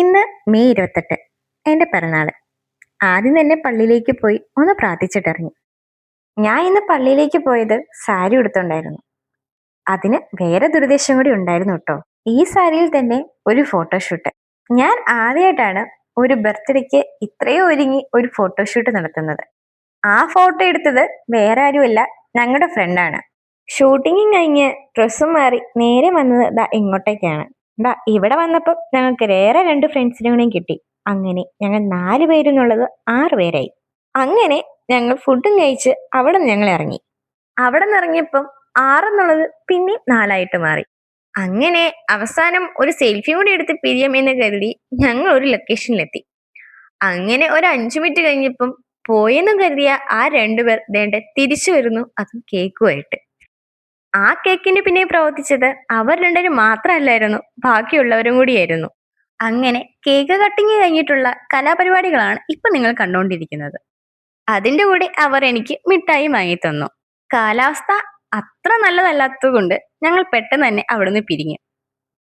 ഇന്ന് മെയ് 28, എൻ്റെ പിറന്നാള്. ആദ്യം തന്നെ പള്ളിയിലേക്ക് പോയി ഒന്ന് പ്രാർത്ഥിച്ചിട്ടിറങ്ങി. ഞാൻ ഇന്ന് പള്ളിയിലേക്ക് പോയത് സാരി ഉടുത്തുണ്ടായിരുന്നു. അതിന് വേറെ ദുരുദ്ദേശം കൂടി ഉണ്ടായിരുന്നു കേട്ടോ. ഈ സാരിയിൽ തന്നെ ഒരു ഫോട്ടോഷൂട്ട്. ഞാൻ ആദ്യമായിട്ടാണ് ഒരു ബർത്ത്ഡേക്ക് ഇത്രയും ഒരുങ്ങി ഒരു ഫോട്ടോഷൂട്ട് നടത്തുന്നത്. ആ ഫോട്ടോ എടുത്തത് വേറെ ആരുമല്ല, ഞങ്ങളുടെ ഫ്രണ്ടാണ്. ഷൂട്ടിങ്ങും കഴിഞ്ഞ് ഡ്രസ്സും മാറി നേരെ വന്നത് ദാ ഇങ്ങോട്ടേക്കാണ്. ഇവിടെ വന്നപ്പോൾ ഞങ്ങൾക്ക് വേറെ രണ്ട് ഫ്രണ്ട്സിനെ കൂടെയും കിട്ടി. അങ്ങനെ ഞങ്ങൾ 4 പേരെന്നുള്ളത് 6 പേരായി. അങ്ങനെ ഞങ്ങൾ ഫുഡും കഴിച്ച് അവിടെ നിന്ന് ഞങ്ങൾ ഇറങ്ങി. അവിടെ നിന്ന് ഇറങ്ങിയപ്പം 6 എന്നുള്ളത് പിന്നെ 4 മാറി. അങ്ങനെ അവസാനം ഒരു സെൽഫി കൂടി എടുത്ത് പിരിയാം എന്ന് കരുതി ഞങ്ങൾ ഒരു ലൊക്കേഷനിലെത്തി. അങ്ങനെ ഒരു 5 മിനിറ്റ് കഴിഞ്ഞപ്പം പോയെന്നും കരുതിയ ആ 2 പേർ ദേണ്ടെ തിരിച്ചു വരുന്നു, അതും കേക്കുമായിട്ട്. ആ കേക്കിന് പിന്നെ പ്രവർത്തിച്ചത് അവർ രണ്ടുപേരും മാത്രമല്ലായിരുന്നു, ബാക്കിയുള്ളവരും കൂടിയായിരുന്നു. അങ്ങനെ കേക്ക് കട്ടിങ് കഴിഞ്ഞിട്ടുള്ള കലാപരിപാടികളാണ് ഇപ്പൊ നിങ്ങൾ കണ്ടുകൊണ്ടിരിക്കുന്നത്. അതിന്റെ കൂടെ അവർ എനിക്ക് മിഠായി വാങ്ങി തന്നു. കാലാവസ്ഥ അത്ര നല്ലതല്ലാത്തത് കൊണ്ട് ഞങ്ങൾ പെട്ടെന്ന് തന്നെ അവിടുന്ന് പിരിഞ്ഞു.